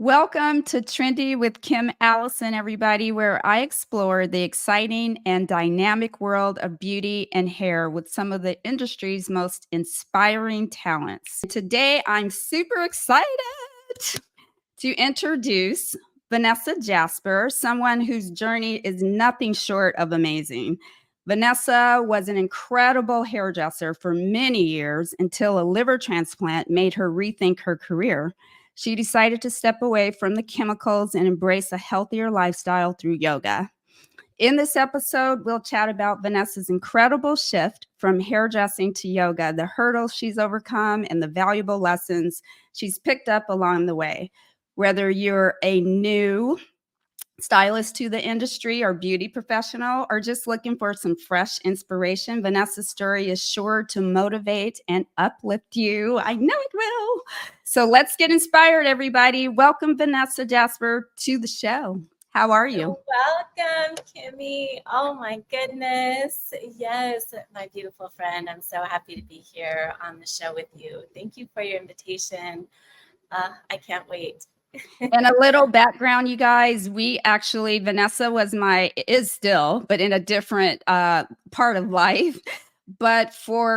Welcome to Trendy with Allison, everybody, where I explore the exciting and dynamic world of beauty and hair with some of the industry's most inspiring talents. Today, I'm super excited to introduce Vanessa Jasper, someone whose journey is nothing short of amazing. Vanessa was an incredible hairdresser for many years until a liver transplant made her rethink her career. She decided to step away from the chemicals and embrace a healthier lifestyle through yoga. In this episode, we'll chat about Vanessa's incredible shift from hairdressing to yoga, the hurdles she's overcome, and the valuable lessons she's picked up along the way. Whether you're a new stylist to the industry or beauty professional or just looking for some fresh inspiration, Vanessa's story is sure to motivate and uplift you. I know it will. So let's get inspired, everybody. Welcome, Vanessa Jasper, to the show. How are you? Welcome, Kimmy. Oh my goodness. Yes, my beautiful friend. I'm so happy to be here on the show with you. Thank you for your invitation. I can't wait. And a little background, you guys, Vanessa is still, but in a different part of life. But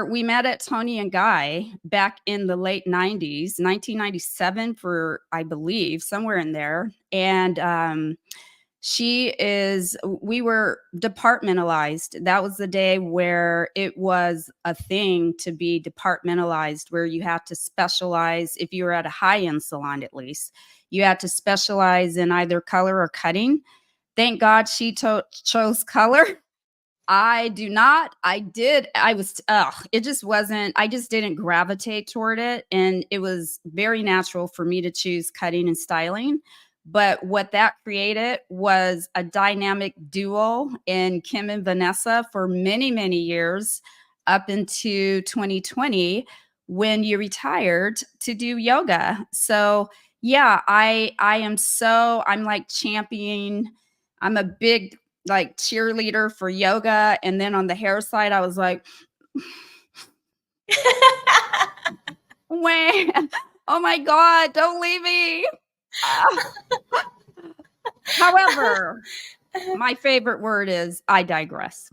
we met at Tony and Guy back in the late 90s, 1997 for, I believe, somewhere in there. And we were departmentalized. That was the day where it was a thing to be departmentalized, where you had to specialize. If you were at a high-end salon, at least, you had to specialize in either color or cutting. Thank God she chose color. I do not. It just wasn't, I just didn't gravitate toward it. And it was very natural for me to choose cutting and styling. But what that created was a dynamic duo in Kim and Vanessa for many, many years up into 2020 when you retired to do yoga. So yeah, I'm like championing. I'm a big like cheerleader for yoga. And then on the hair side, I was like, man, oh my God, don't leave me. However, my favorite word is I digress.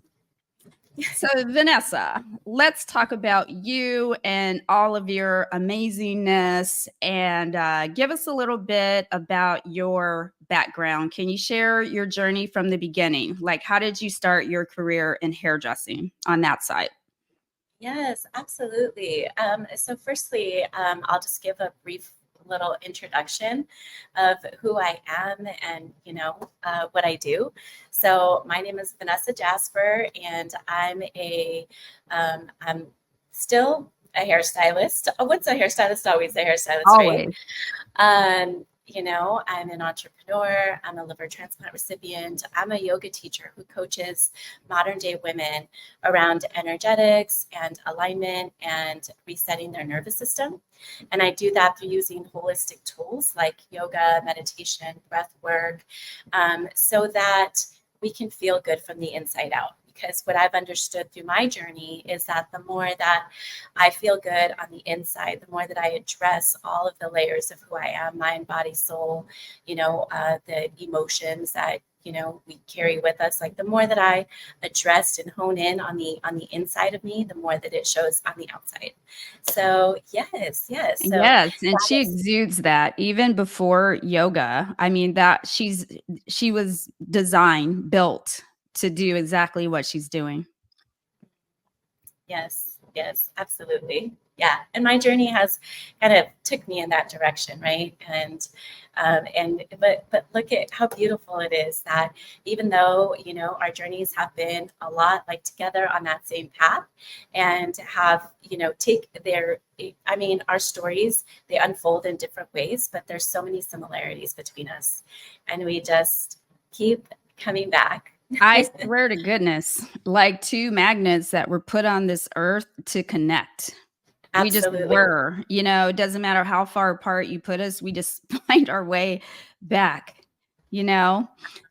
So, Vanessa, let's talk about you and all of your amazingness and give us a little bit about your background. Can you share your journey from the beginning? Like, how did you start your career in hairdressing on that side? Yes, absolutely. So firstly, I'll just give a brief little introduction of who I am and, what I do. So my name is Vanessa Jasper, and I'm still a hairstylist. What's a hairstylist? Always a hairstylist, right? Always. I'm an entrepreneur. I'm a liver transplant recipient. I'm a yoga teacher who coaches modern day women around energetics and alignment and resetting their nervous system. And I do that through using holistic tools like yoga, meditation, breath work, so that we can feel good from the inside out. Because what I've understood through my journey is that the more that I feel good on the inside, the more that I address all of the layers of who I am, mind, body, soul, the emotions that we carry with us. Like the more that I address and hone in on the inside of me, the more that it shows on the outside. So yes. So Yes, and she exudes that even before yoga. I mean, she was built to do exactly what she's doing. Yes, absolutely. Yeah. And my journey has kind of took me in that direction, right? But look at how beautiful it is that even though, our journeys have been a lot like together on that same path and have, our stories, they unfold in different ways, but there's so many similarities between us, and we just keep coming back. I swear to goodness, like two magnets that were put on this earth to connect. We just Absolutely. were, it doesn't matter how far apart you put us, we just find our way back,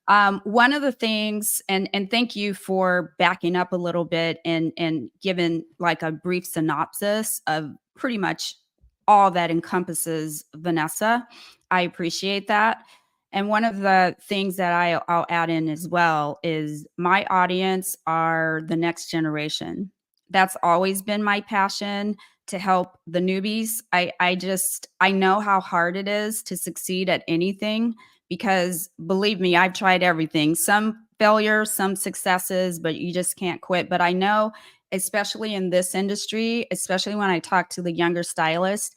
One of the things, and thank you for backing up a little bit and giving like a brief synopsis of pretty much all that encompasses Vanessa. I appreciate that. And one of the things that I'll add in as well is my audience are the next generation. That's always been my passion, to help the newbies. I know how hard it is to succeed at anything, because believe me, I've tried everything. Some failures, some successes, but you just can't quit. But I know, especially in this industry, especially when I talk to the younger stylists,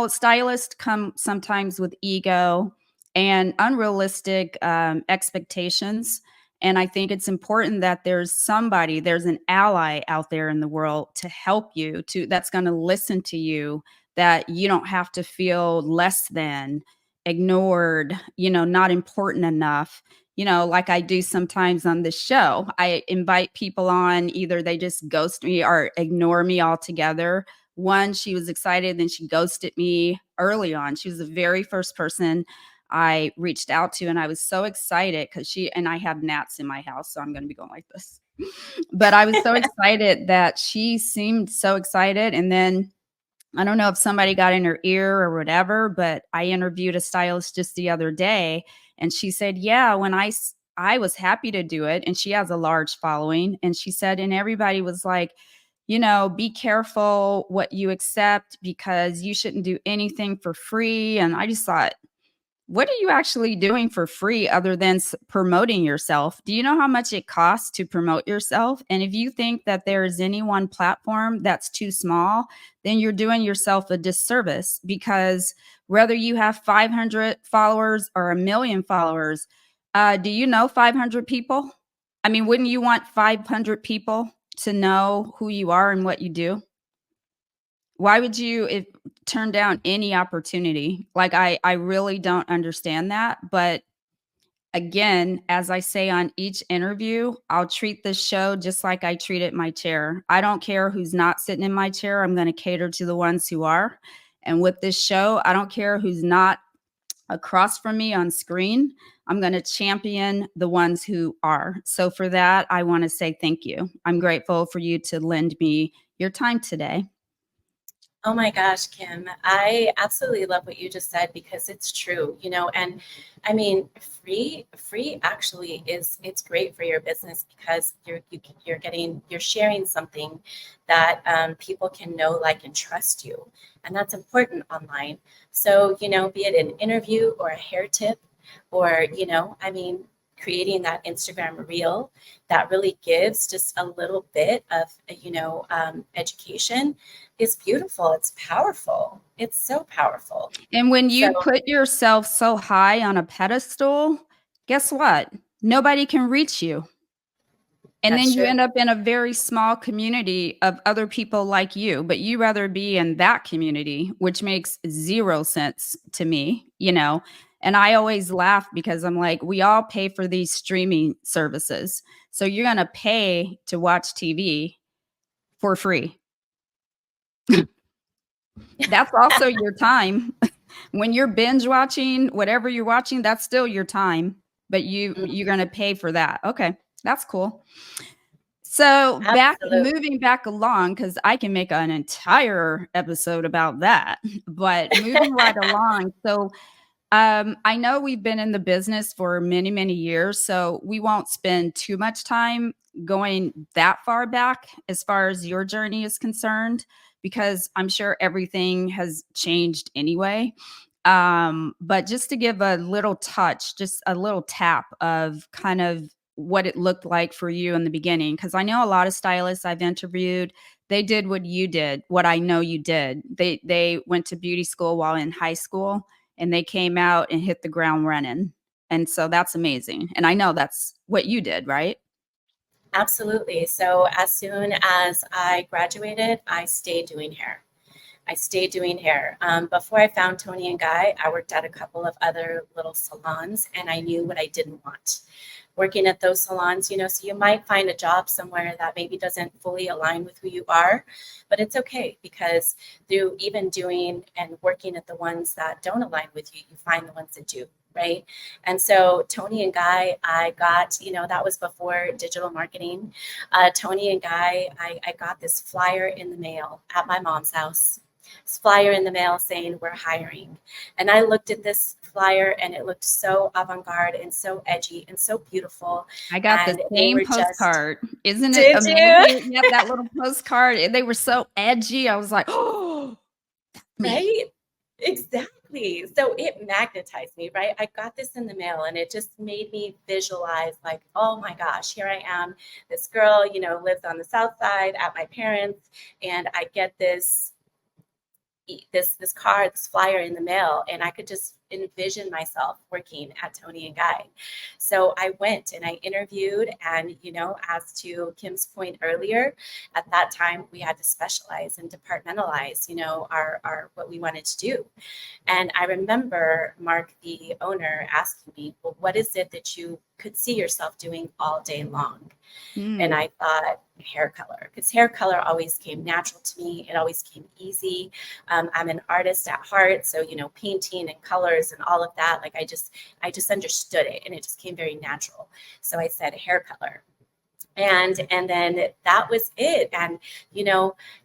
stylists come sometimes with ego and unrealistic expectations. And I think it's important that there's an ally out there in the world to help you, to that's going to listen to you, that you don't have to feel less than, ignored, not important enough. Like I do sometimes on this show, I invite people on, either they just ghost me or ignore me altogether. One, she was excited, then she ghosted me early on. She was the very first person I reached out to, and I was so excited because I have gnats in my house, so I'm going to be going like this. But I was so excited that she seemed so excited. And then I don't know if somebody got in her ear or whatever, but I interviewed a stylist just the other day, and she said, yeah, when I was happy to do it. And she has a large following. And she said, and everybody was like, be careful what you accept, because you shouldn't do anything for free. And I just thought, what are you actually doing for free other than promoting yourself? Do you know how much it costs to promote yourself? And if you think that there is any one platform that's too small, then you're doing yourself a disservice, because whether you have 500 followers or a million followers, do you know 500 people? I mean, wouldn't you want 500 people to know who you are and what you do? Why would you turn down any opportunity? Like, I really don't understand that. But again, as I say on each interview, I'll treat this show just like I treated my chair. I don't care who's not sitting in my chair. I'm going to cater to the ones who are. And with this show, I don't care who's not across from me on screen. I'm going to champion the ones who are. So for that, I want to say thank you. I'm grateful for you to lend me your time today. Oh my gosh, Kim, I absolutely love what you just said, because it's true, and I mean, free actually it's great for your business, because you're sharing something that people can know, like, and trust you, and that's important online. So, be it an interview or a hair tip, or, I mean, creating that Instagram reel that really gives just a little bit of, education, is beautiful. It's powerful. It's so powerful. And when So you put yourself so high on a pedestal, guess what? Nobody can reach you. And that's then you true. end up in a very small community of other people like you, but you rather be in that community, which makes zero sense to me. And I always laugh, because I'm like, we all pay for these streaming services. So you're going to pay to watch TV for free. That's also your time. When you're binge watching whatever you're watching, that's still your time, but you're going to pay for that. Okay, that's cool. So Absolutely. moving back along, because I can make an entire episode about that, but moving right along. So I know we've been in the business for many, many years, so we won't spend too much time going that far back as far as your journey is concerned, because I'm sure everything has changed anyway. But just to give a little touch, just a little tap of kind of what it looked like for you in the beginning, because I know a lot of stylists I've interviewed, they did what you did, what I know you did. They went to beauty school while in high school, and they came out and hit the ground running. And so that's amazing. And I know that's what you did, right? Absolutely. So as soon as I graduated, I stayed doing hair. I stayed doing hair. Before I found Tony and Guy, I worked at a couple of other little salons, and I knew what I didn't want. Working at those salons, so you might find a job somewhere that maybe doesn't fully align with who you are, but it's okay, because through even doing and working at the ones that don't align with you, you find the ones that do. Right. And so Tony and Guy, I got, that was before digital marketing. Tony and Guy, I got this flyer in the mail at my mom's house. this flyer in the mail saying we're hiring. And I looked at this flyer and it looked so avant-garde and so edgy and so beautiful. I got the And they same were just, postcard. Isn't it did you? amazing? Yep, that little postcard. They were so edgy. I was like, oh, me. Right? Exactly. So it magnetized me, right? I got this in the mail and it just made me visualize like, oh my gosh, here I am. This girl, lives on the South Side at my parents, and I get this card, this flyer in the mail, and I could just envision myself working at Tony and Guy. So I went and I interviewed, and as to Kim's point earlier, at that time we had to specialize and departmentalize, our what we wanted to do. And I remember Mark, the owner, asking me, well, what is it that you could see yourself doing all day long? And Mm, I thought hair color, because hair color always came natural to me. It always came easy. I'm an artist at heart. So, painting and colors and all of that, like I just understood it, and it just came very natural. So I said hair color. And then that was it. And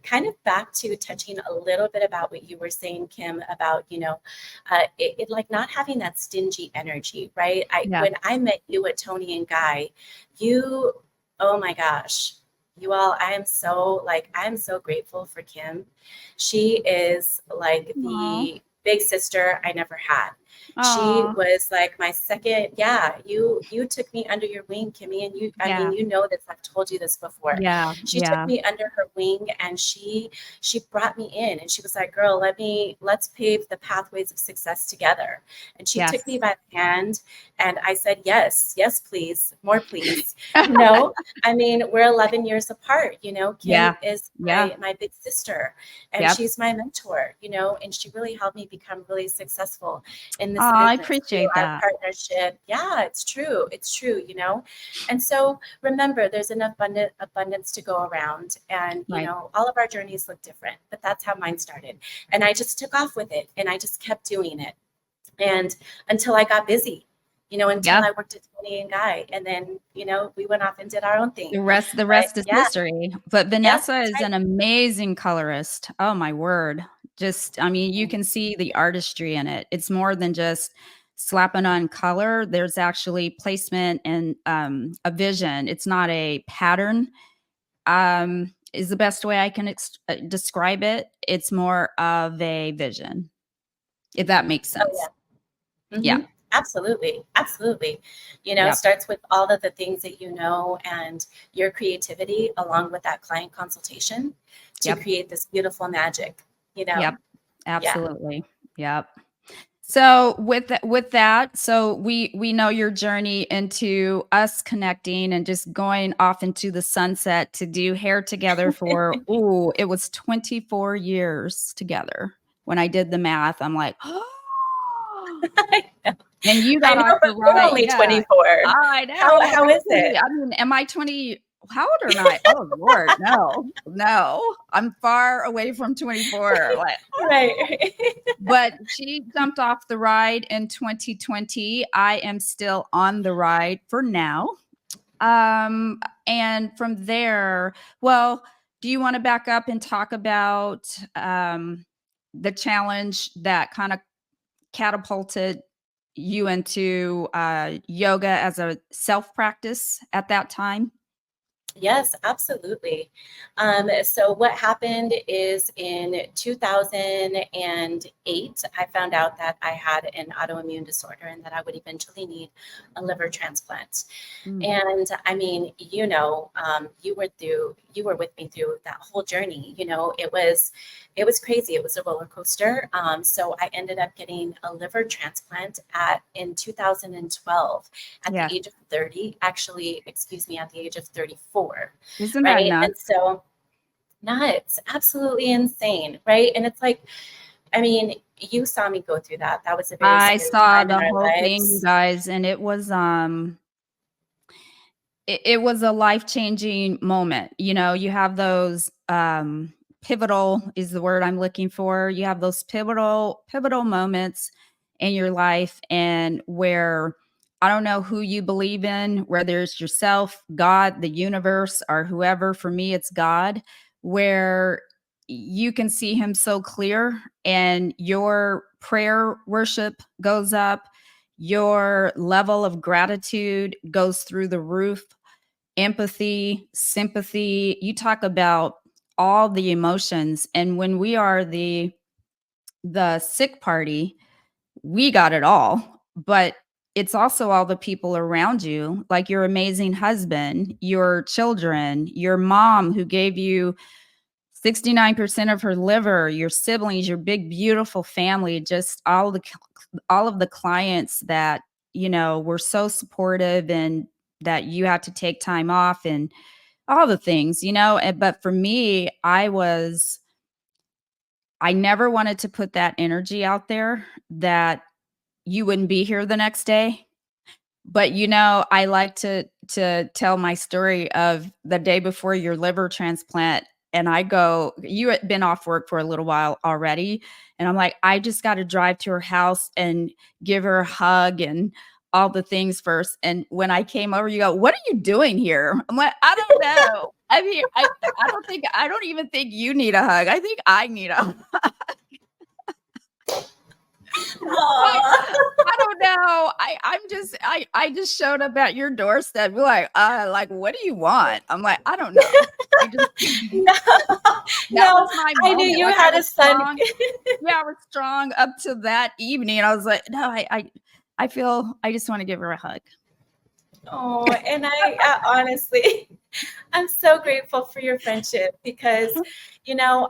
kind of back to touching a little bit about what you were saying, Kim, about it like not having that stingy energy, right? I yeah. When I met you at Tony and Guy, you, oh my gosh, you all, I am so grateful for Kim. She is like Aw. the big sister I never had. She Aw. was like my second. Yeah, you took me under your wing, Kimmy, and I mean, Yeah. you know this. I've told you this before. Yeah. She took Yeah. me under her wing, and she brought me in, and she was like, "Girl, let's pave the pathways of success together." And she took me Yes. by the hand, and I said, "Yes, yes, please, more, please." You know, I mean, we're 11 years apart. Kim Yeah. is Yeah. my big sister, and Yep. she's my mentor. And she really helped me become really successful in this Aw, I business through appreciate our that. partnership. Yeah, it's true. It's true. And so remember, there's enough abundance to go around. And, Right. all of our journeys look different, but that's how mine started. And I just took off with it, and I just kept doing it. And until I got busy, until Yep. I worked at Tony and Guy. And then, we went off and did our own thing. The But rest is yeah, history. But yep, Vanessa that's is right. an amazing colorist. Oh my word. Just, I mean, you can see the artistry in it. It's more than just slapping on color. There's actually placement and a vision. It's not a pattern. Is the best way I can describe it. It's more of a vision, if that makes Oh, sense. yeah. Yeah. Absolutely. Absolutely. Yep. Starts with all of the things that and your creativity along with that client consultation to Yep. create this beautiful magic, you Yep. know? Yeah. Absolutely. Yep. So with that, so we know your journey into us connecting and just going off into the sunset to do hair together for it was 24 years together. When I did the math, I'm like, oh, I know, and you I got know, off the but you're right. only Yeah, 24. I know. How is it? I mean, am I 20? How old am I? Oh Lord, no, no. I'm far away from 24. Like, Right. but she jumped off the ride in 2020. I am still on the ride for now. And from there, well, do you want to back up and talk about the challenge that kind of catapulted you into yoga as a self practice at that time? Yes, absolutely. So what happened is in 2008, I found out that I had an autoimmune disorder and that I would eventually need a liver transplant. Mm, And I mean, you were with me through that whole journey. It was crazy. It was a roller coaster. So I ended up getting a liver transplant in 2012 at the yes. age of 30, actually, excuse me, at the age of 34, Isn't that right? And nuts? so nuts, absolutely insane, right? And it's like, I mean, you saw me go through that. That was a very I scary saw time in the our whole thing, you lives. guys, and it was a life-changing moment. You know, you have those pivotal is the word I'm looking for. You have those pivotal moments in your life and where I don't know who you believe in, whether it's yourself, God, the universe, or whoever. For me, it's God, where you can see him so clear, and your prayer worship goes up. Your level of gratitude goes through the roof. Empathy, sympathy. You talk about all the emotions. And when we are the sick party, we got it all. But it's also all the people around you, like your amazing husband, your children, your mom who gave you 69% of her liver, your siblings, your big beautiful family, just all of the clients that, were so supportive, and that you had to take time off, and all the things, but for me, I never wanted to put that energy out there that you wouldn't be here the next day. But, I like to tell my story of the day before your liver transplant, and I go, you had been off work for a little while already, and I'm like, I just got to drive to her house and give her a hug and all the things first. And when I came over, you go, "What are you doing here?" I'm like, "I don't know. I mean, I don't even think you need a hug. I think I need a like, Aw. I don't know. I just showed up at your doorstep. You're like, what do you want? I'm like, I don't know. I just No, that no, was my I knew moment. you Like I had a was son. strong. Yeah, I was strong up to that evening. I was like, no, I feel I just want to give her a hug. Oh, and I honestly, I'm so grateful for your friendship because,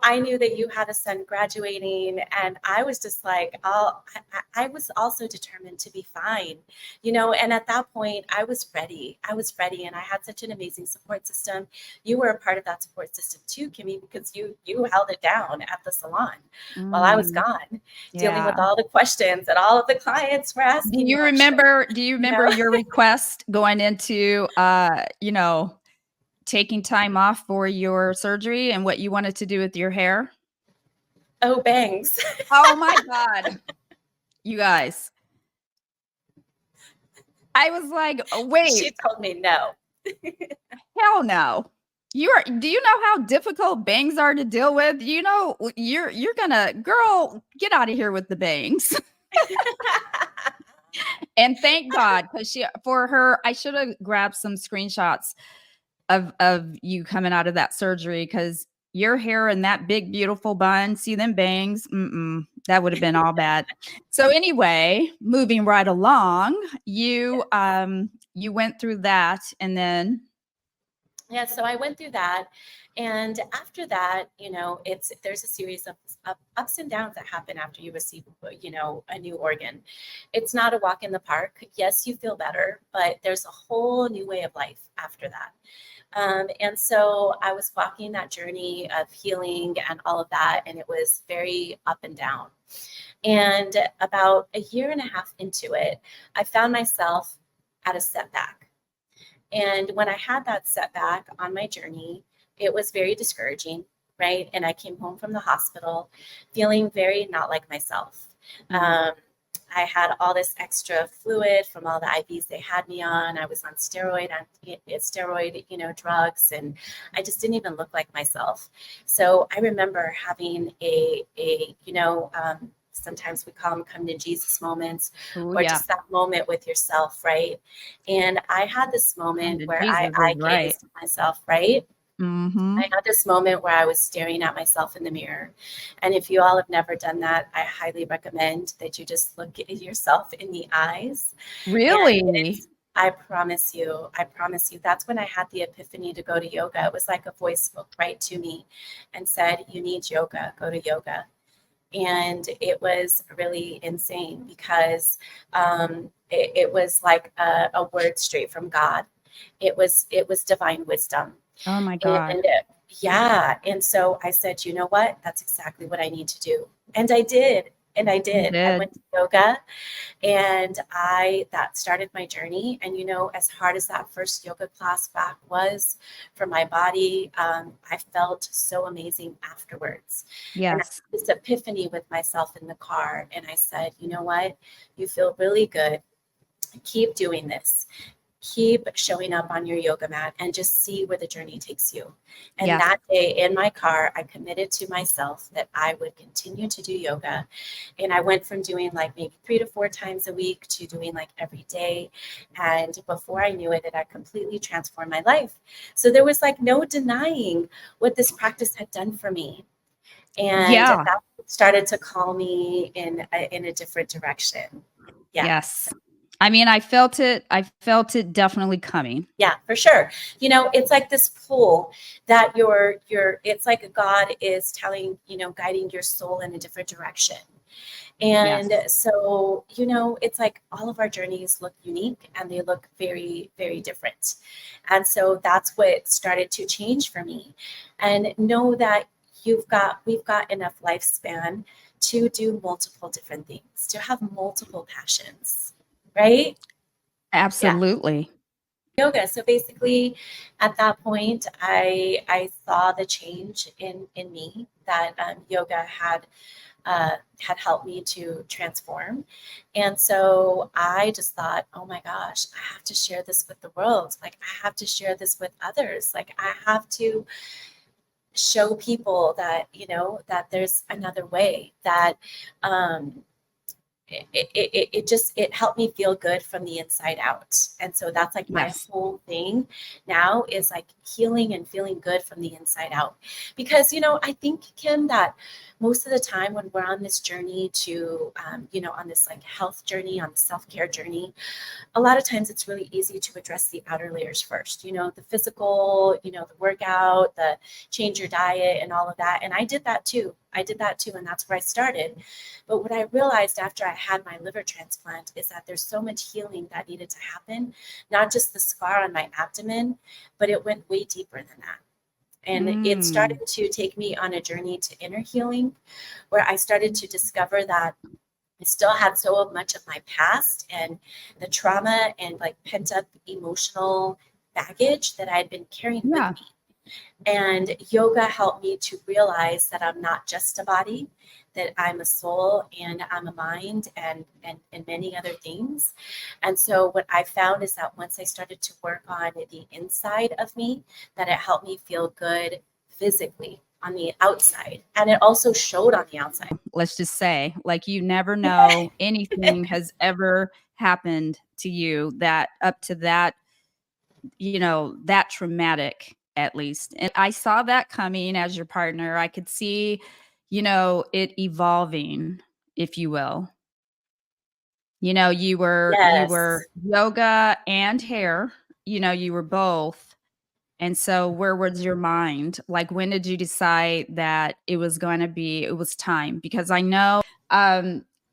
I knew that you had a son graduating, and I was just like, I was also determined to be fine, and at that point, I was ready. I was ready, and I had such an amazing support system. You were a part of that support system too, Kimmy, because you held it down at the salon while I was Mm, gone, dealing yeah. with all the questions that all of the clients were asking me, I'm sure, Do you you know. remember your request going into taking time off for your surgery and what you wanted to do with your hair? Oh, bangs. Oh my God. You guys. I was like, "Oh, She wait, told me no. hell no." Do you know how difficult bangs are to deal with? You're gonna, girl, get out of here with the bangs. And thank God, because I should have grabbed some screenshots of you coming out of that surgery, because your hair and that big beautiful bun, see them bangs, that would have been all bad. So anyway, moving right along, you went through that, and then Yeah, so I went through that, and after that, there's a series of ups and downs that happen after you receive, a new organ. It's not a walk in the park. Yes, you feel better, but there's a whole new way of life after that. And so I was walking that journey of healing and all of that, and it was very up and down. And about a year and a half into it, I found myself at a setback. And when I had that setback on my journey, it was very discouraging, right? And I came home from the hospital feeling very not like myself. Um, I had all this extra fluid from all the IVs they had me on. I was on steroid, drugs, and I just didn't even look like myself. So I remember having sometimes we call them come to Jesus moments, oh or yeah, just that moment with yourself, right? And I had this come moment to where Jesus I is right. gazed at myself, right? Mm-hmm. I had this moment where I was staring at myself in the mirror. And if you all have never done that, I highly recommend that you just look at yourself in the eyes. And Really? I promise you, that's when I had the epiphany to go to yoga. It was like a voice spoke right to me and said, "You need yoga, go to yoga." And it was really insane because it was like a word straight from God. It was divine wisdom. Oh my God. And yeah, and so I said, you know what? That's exactly what I need to do. And I did. And I You did. I did. went to yoga, and that started my journey. And as hard as that first yoga class back was for my body, I felt so amazing afterwards. And I Yes. had this epiphany with myself in the car. And I said, you know what? You feel really good. Keep doing this. keep showing up on your yoga mat and just see where the journey takes you. And Yes. that day in my car, I committed to myself that I would continue to do yoga. And I went from doing like maybe 3 to 4 times a week to doing like every day. And before I knew it, it had completely transformed my life. So there was like no denying what this practice had done for me. And Yeah. that started to call me in a different direction. Yeah. Yes. I mean, I felt it. I felt it definitely coming. Yeah, for sure. You know, it's like this pull that it's like God is telling, you know, guiding your soul in a different direction. And Yes. so, you know, it's like all of our journeys look unique and they look very, very different. And so that's what started to change for me. And know that we've got enough lifespan to do multiple different things, to have multiple passions, right? Yeah. Absolutely. Yoga. So basically, at that point, I saw the change in me that yoga had helped me to transform, and so I just thought, oh my gosh, I have to share this with the world. Like I have to share this with others. Like I have to show people that that there's another way that. Um, it helped me feel good from the inside out. And so that's like my Yes. whole thing now is like healing and feeling good from the inside out. Because, I think, Kim, that most of the time when we're on this journey to, on this like health journey, on the self-care journey, a lot of times it's really easy to address the outer layers first, the physical, the workout, the change your diet and all of that. And I did that too. And that's where I started. But what I realized after I had my liver transplant is that there's so much healing that needed to happen, not just the scar on my abdomen, but it went way deeper than that. And it started to take me on a journey to inner healing, where I started to discover that I still had so much of my past and the trauma and like pent up emotional baggage that I had been carrying with Yeah. me. And yoga helped me to realize that I'm not just a body, that I'm a soul and I'm a mind and many other things. And so what I found is that once I started to work on the inside of me, that it helped me feel good physically on the outside. And it also showed on the outside. Let's just say, like, you never know anything has ever happened to you that up to that, that traumatic, at least. And I saw that coming as your partner. I could see, it evolving, if you will. You were Yes. yoga and hair, you were both. And so where was your mind? Like, when did you decide that it was time? Because I know,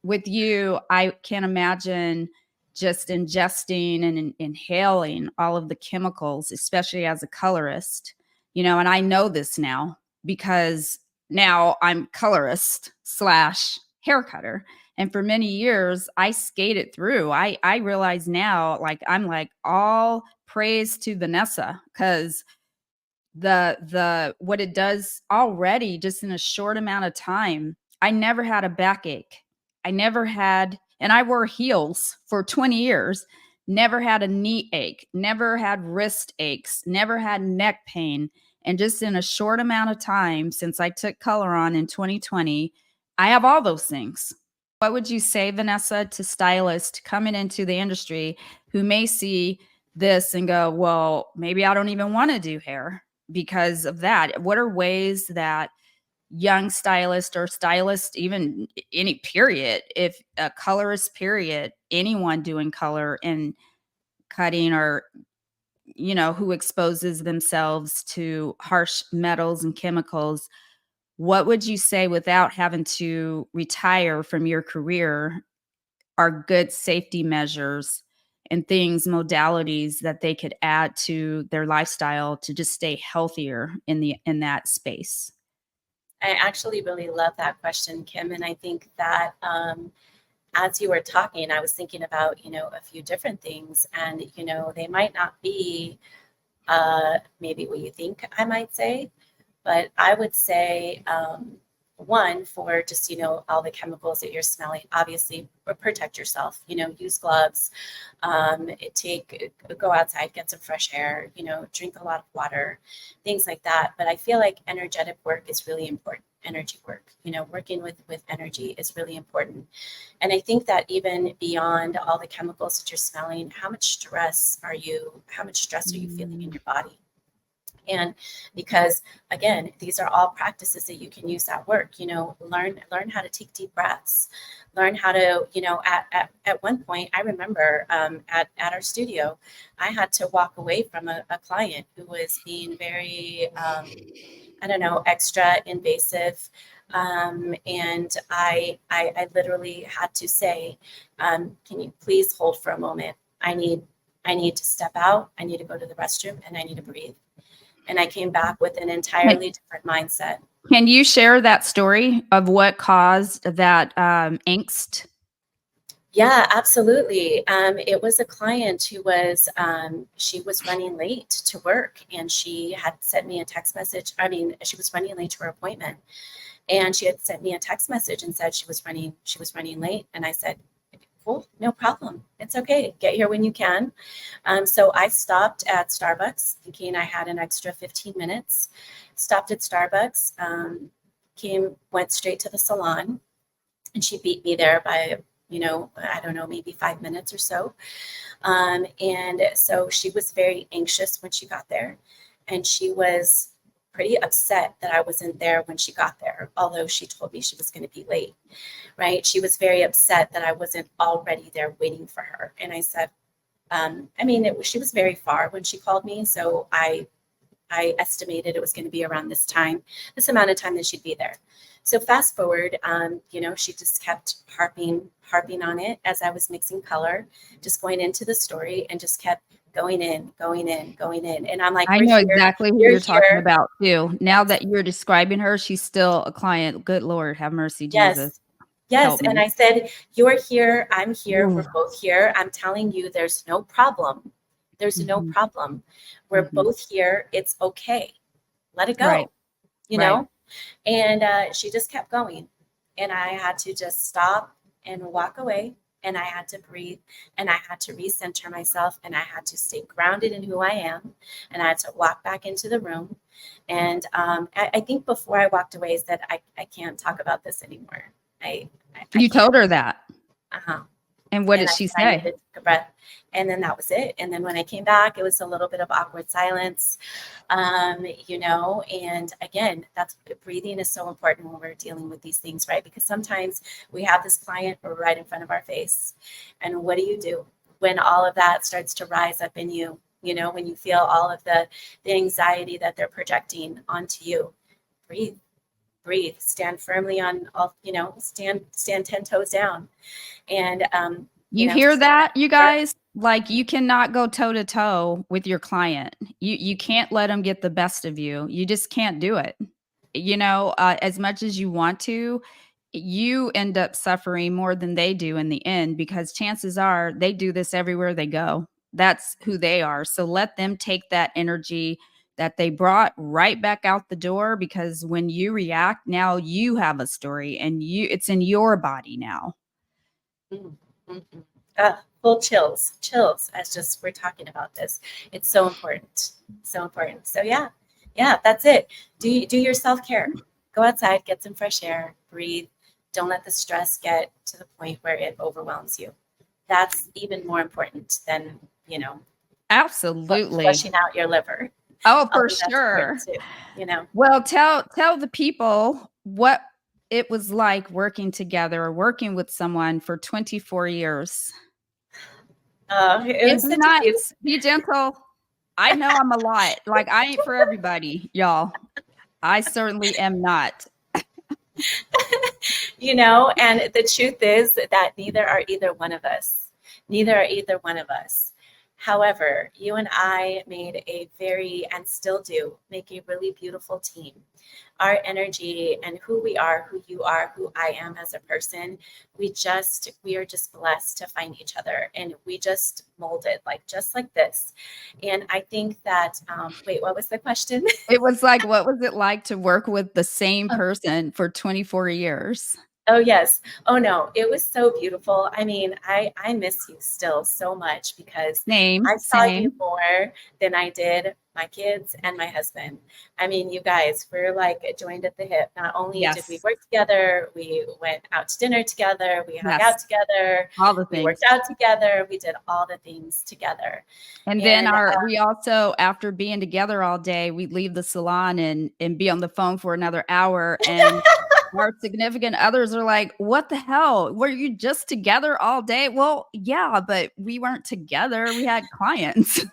with you, I can't imagine just ingesting and inhaling all of the chemicals, especially as a colorist, and I know this now because now I'm colorist slash hair cutter. And for many years, I skated through. I realize now, like, I'm like, all praise to Vanessa, because the what it does already just in a short amount of time. I never had a backache. I never had, and I wore heels for 20 years, never had a knee ache, never had wrist aches, never had neck pain. And just in a short amount of time since I took color on in 2020, I have all those things. What would you say, Vanessa, to stylists coming into the industry who may see this and go, well, maybe I don't even want to do hair because of that? What are ways that young stylist or stylist, even any period, if a colorist period, anyone doing color and cutting, or who exposes themselves to harsh metals and chemicals, what would you say without having to retire from your career are good safety measures and things, modalities that they could add to their lifestyle to just stay healthier in that space? I actually really love that question, Kim. And I think that as you were talking, I was thinking about, a few different things. And, they might not be maybe what you think I might say, but I would say one, for just, all the chemicals that you're smelling, obviously protect yourself, use gloves, go outside, get some fresh air, drink a lot of water, things like that. But I feel like energetic work is really important. Energy work, working with energy is really important. And I think that even beyond all the chemicals that you're smelling, how much stress are you feeling in your body? And because, again, these are all practices that you can use at work. Learn how to take deep breaths, learn how to, at one point, I remember at our studio, I had to walk away from a client who was being very, extra invasive. And I literally had to say, can you please hold for a moment? I need to step out. I need to go to the restroom, and I need to breathe. And I came back with an entirely different mindset. Can you share that story of what caused that angst? Yeah, absolutely. It was a client who was, she was running late to work, and she had sent me a text message. I mean, she was running late to her appointment, and she had sent me a text message and said she was running late. And I said, cool, no problem. It's okay. Get here when you can. So I stopped at Starbucks, thinking I had an extra 15 minutes. Stopped at Starbucks, went straight to the salon, and she beat me there by, I don't know, maybe 5 minutes or so. And so she was very anxious when she got there, and she was pretty upset that I wasn't there when she got there, although she told me she was going to be late, right? She was very upset that I wasn't already there waiting for her. And I said, she was very far when she called me, so I estimated it was going to be around this amount of time that she'd be there. So fast forward, she just kept harping on it as I was mixing color, just going into the story, and just kept going in. And I'm like, I know exactly who you're talking about too. Now that you're describing her, she's still a client. Good Lord, have mercy, Jesus. Yes. And I said, you're here, I'm here, we're both here. I'm telling you, there's no problem. There's no problem. We're both here. It's okay. Let it go, right. know? And she just kept going. And I had to just stop and walk away. And I had to breathe, and I had to recenter myself, and I had to stay grounded in who I am. And I had to walk back into the room. And I think before I walked away, I said, I can't talk about this anymore. You told her that. Uh-huh. And what did she say? I took a breath, and then that was it. And then when I came back, it was a little bit of awkward silence, and again, that's breathing is so important when we're dealing with these things, right? Because sometimes we have this client right in front of our face, and what do you do when all of that starts to rise up in you? When you feel all of the anxiety that they're projecting onto you, breathe, stand firmly on all, stand 10 toes down. And you hear that, you guys? Like, you cannot go toe to toe with your client. You can't let them get the best of you. You just can't do it. As much as you want to, you end up suffering more than they do in the end, because chances are they do this everywhere they go. That's who they are. So let them take that energy that they brought right back out the door, because when you react, now you have a story, and it's in your body now. Full chills as just we're talking about this. It's so important. So yeah, that's it. Do your self-care. Go outside, get some fresh air, breathe. Don't let the stress get to the point where it overwhelms you. That's even more important than, absolutely flushing out your liver. Oh, for sure. Too, Well, tell the people what it was like working together, working with someone for 24 years. It was be nice, be gentle. I know I'm a lot. Like, I ain't for everybody, y'all. I certainly am not. And the truth is that neither are either one of us However, you and I made a very, and still do, make a really beautiful team. Our energy and who we are, who you are, who I am as a person, we are just blessed to find each other, and we just molded like just like this. And I think that, wait, what was the question? It was like, what was it like to work with the same person for 24 years? Oh, yes. Oh, no. It was so beautiful. I mean, I miss you still so much because Same, I saw you same. more than I did my kids and my husband. I mean, you guys, we're like joined at the hip. Not only did we Yes, work together, we went out to dinner together, we hung yes, out together, all the we things. worked out together, we did all the things together. And then And we also, after being together all day, we'd leave the salon and be on the phone for another hour. And our significant others are like, "What the hell? Were you just together all day?" Well, yeah, but we weren't together. We had clients.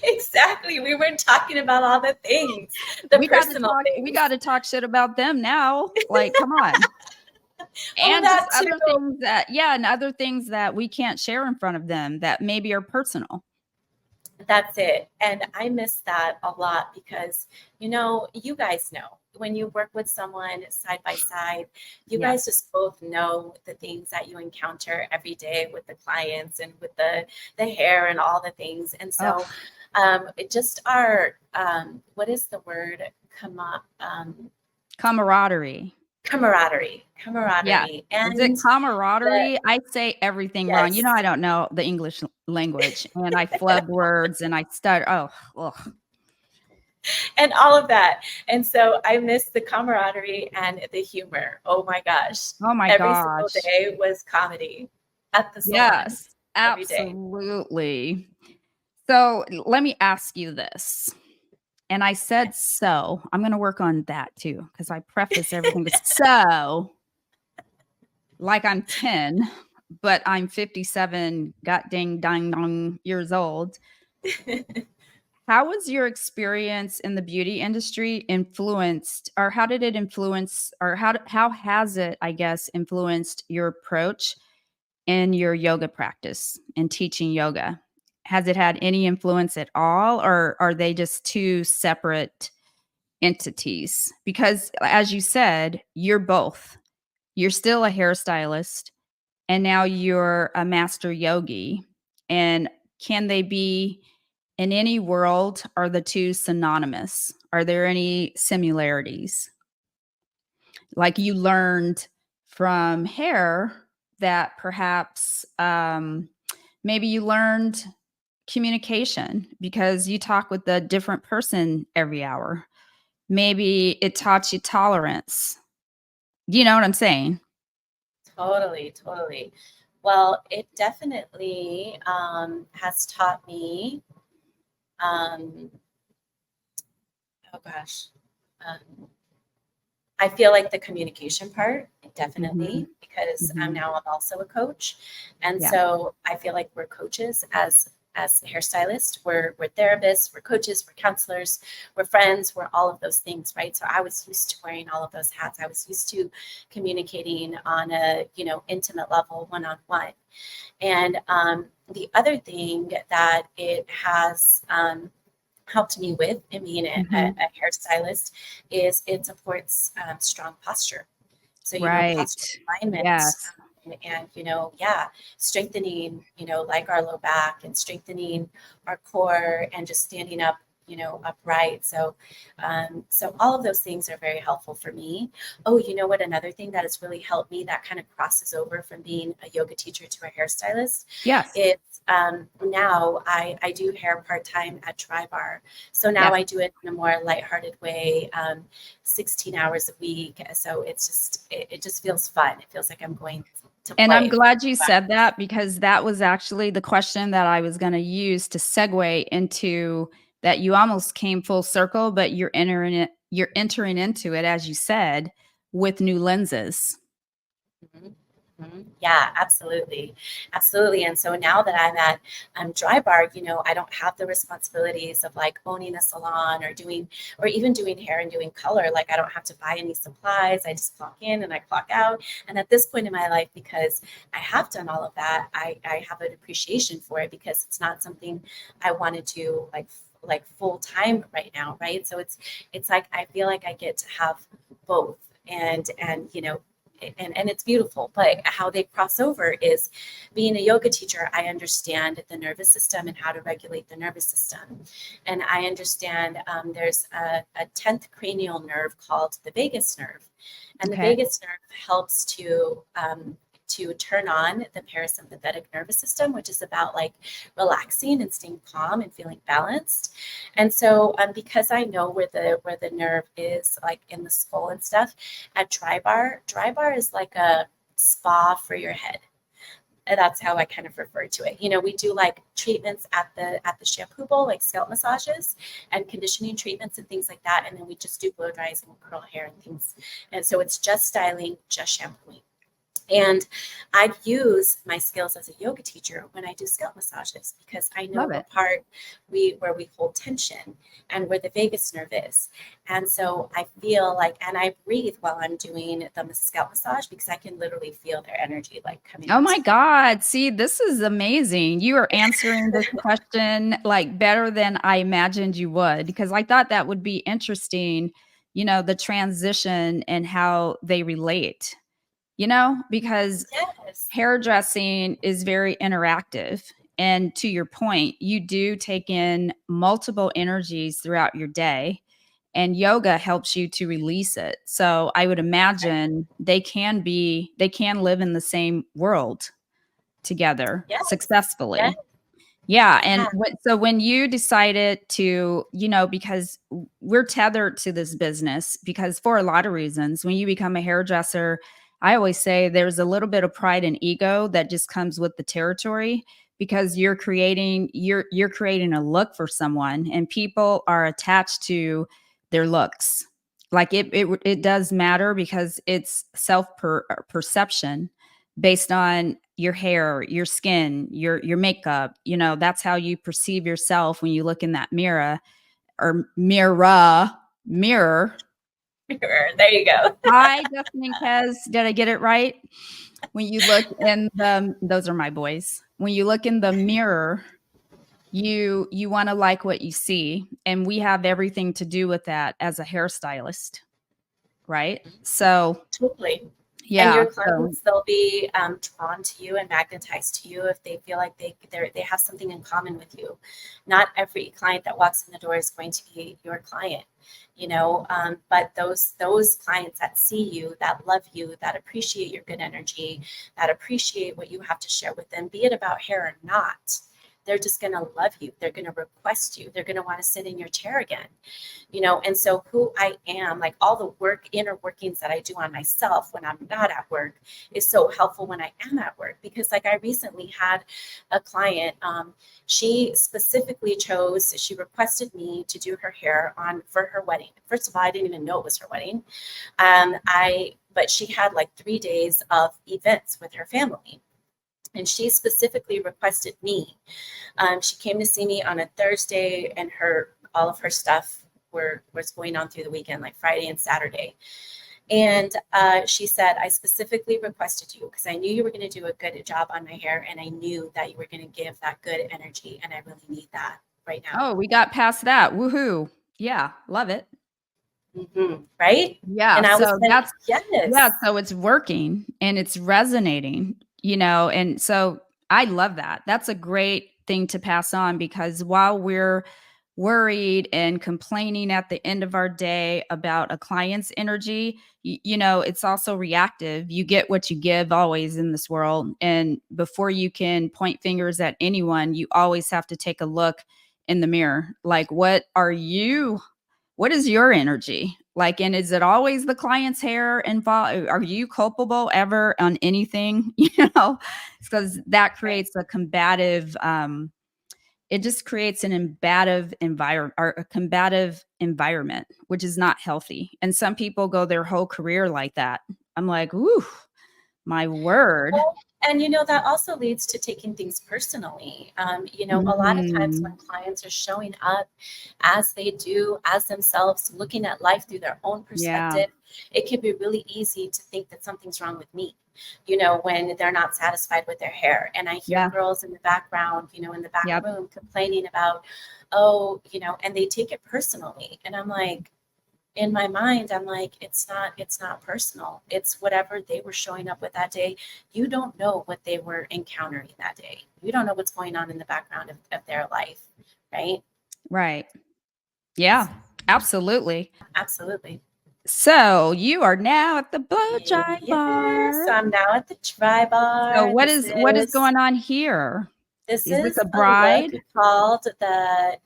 exactly, we were talking about all the things, the personal We things. got to talk shit about them now. Like, come on. Oh, And just that too. other things that, yeah, and other things that we can't share in front of them that maybe are personal. That's it. And I miss that a lot because, you guys know when you work with someone side by side, you Yes. guys just both know the things that you encounter every day with the clients and with the hair and all the things. And Oh, so, it just our, what is the word? Come on, camaraderie. camaraderie, Yeah. Is it and the, camaraderie? I say everything wrong. You know, yes, I don't know the English language and I flub words and I stutter. Oh, ugh. and all of that. And so I miss the camaraderie and the humor. Oh my gosh. Oh my Every single gosh. day was comedy at the salon Yes, every day. absolutely. So let me ask you this. And I said so. I'm going to work on that too because I preface everything with so, like I'm 10, but I'm 57, got ding dang dong years old. How was your experience in the beauty industry influenced, or how did it influence, or how has it, I guess, influenced your approach in your yoga practice and teaching yoga? Has it had any influence at all, or are they just two separate entities? Because, as you said, you're both. You're still a hairstylist, and now you're a master yogi. And can they be in any world? Are the two synonymous? Are there any similarities? Like you learned from hair that perhaps maybe you learned communication because you talk with a different person every hour. Maybe it taught you tolerance. Do you know what I'm saying? Totally, totally. Well, it definitely has taught me, um, oh gosh, um, I feel like the communication part, Mhm, definitely, because mhm. I'm also a coach. And Yeah. so I feel like we're coaches as hairstylists, we're therapists, we're coaches, we're counselors, we're friends, we're all of those things, right? So I was used to wearing all of those hats. I was used to communicating on a, intimate level, one-on-one. And the other thing that it has helped me with in being Mhm. a hairstylist is it supports strong posture. So, Right. posture alignment, Yes. and, yeah, strengthening, like our low back and strengthening our core and just standing up, upright. So all of those things are very helpful for me. Oh, you know what? Another thing that has really helped me that kind of crosses over from being a yoga teacher to a hairstylist Yes. is now I do hair part-time at Tri-Bar. So now Yes. I do it in a more lighthearted way, 16 hours a week. So it just feels fun. It feels like I'm going to And I'm play for glad you 5. said that because that was actually the question that I was gonna use to segue into that. You almost came full circle, but you're entering into it, as you said, with new lenses. Mhm. Yeah, absolutely. Absolutely. And so now that I'm at Dry Bar, I don't have the responsibilities of like owning a salon or doing, or even doing hair and doing color. Like I don't have to buy any supplies. I just clock in and I clock out. And at this point in my life, because I have done all of that, I have an appreciation for it because it's not something I want to do like full time right now, right? So it's like I feel like I get to have both and and it's beautiful, but how they cross over is being a yoga teacher. I understand the nervous system and how to regulate the nervous system, and I understand there's a 10th cranial nerve called the vagus nerve, and the Okay. vagus nerve helps to turn on the parasympathetic nervous system, which is about like relaxing and staying calm and feeling balanced. And so, because I know where the nerve is, like in the skull and stuff, at Dry Bar is like a spa for your head. And that's how I kind of refer to it. We do like treatments at the shampoo bowl, like scalp massages and conditioning treatments and things like that. And then we just do blow dries and curl hair and things. And so it's just styling, just shampooing. And I use my skills as a yoga teacher when I do scalp massages because I know Love what it. part where we hold tension and where the vagus nerve is. And so I feel like, and I breathe while I'm doing the scalp massage because I can literally feel their energy like coming Oh my into me. God. See, this is amazing. You are answering this question like better than I imagined you would, because I thought that would be interesting, the transition and how they relate, because Yes. hairdressing is very interactive. And to your point, you do take in multiple energies throughout your day, and yoga helps you to release it. So I would imagine they can live in the same world together Yes. Yes. successfully. Yeah, and Yeah. so when you decided to, because we're tethered to this business because for a lot of reasons, when you become a hairdresser, I always say there's a little bit of pride and ego that just comes with the territory because you're creating a look for someone and people are attached to their looks. Like it does matter because it's perception based on your hair, your skin, your makeup. That's how you perceive yourself when you look in that mirror or mirror. There you go. Hi, Justin and Kez. Did I get it right? When you look in those are my boys. When you look in the mirror, you want to like what you see, and we have everything to do with that as a hairstylist, right? So Totally. And yeah, your so clients, they'll be drawn to you and magnetized to you if they feel like they have something in common with you. Not every client that walks in the door is going to be your client, but those clients that see you, that love you, that appreciate your good energy, that appreciate what you have to share with them, be it about hair or not. They're just going to love you. They're going to request you. They're going to want to sit in your chair again, and so who I am, like all the inner workings that I do on myself when I'm not at work is so helpful when I am at work. Because like I recently had a client, she specifically she requested me to do her hair on for her wedding. First of all, I didn't even know it was her wedding. But she had like 3 days of events with her family. And she specifically requested me. She came to see me on a Thursday, and all of her stuff was going on through the weekend, like Friday and Saturday. And she said, I specifically requested you because I knew you were going to do a good job on my hair, and I knew that you were going to give that good energy, and I really need that right now. oh, we got past that. Woohoo. Yeah, love it. Right? Yeah, And I was so like, that's yeah, yes. so it's working and it's resonating, and so I love that. That's a great thing to pass on because while we're worried and complaining at the end of our day about a client's energy, it's also reactive. You get what you give always in this world. And before you can point fingers at anyone, you always have to take a look in the mirror. Like, what is your energy like, and is it always the client's hair involved? Are you culpable ever on anything? Because that Right. creates a combative it just creates an combative environment or a combative environment, which is not healthy. And some people go their whole career like that. I'm like, ooh, My word. Well, and that also leads to taking things personally. A lot of times when Mm, clients are showing up as they do, as themselves, looking at life through their own yeah. perspective, it can be really easy to think that something's wrong with me, when they're not satisfied with their hair. And I hear Yeah. girls in the background, in the back Yep. room complaining about, oh, and they take it personally. And I'm like, in my mind, I'm like, it's not personal. It's whatever they were showing up with that day. You don't know what they were encountering that day. You don't know what's going on in the background of their life, right? Right. Yeah. Absolutely. Absolutely. So you are now at the blow dry Yes, bar. so I'm now at the dry So bar. what is going on here? This Is this is a a look bride? called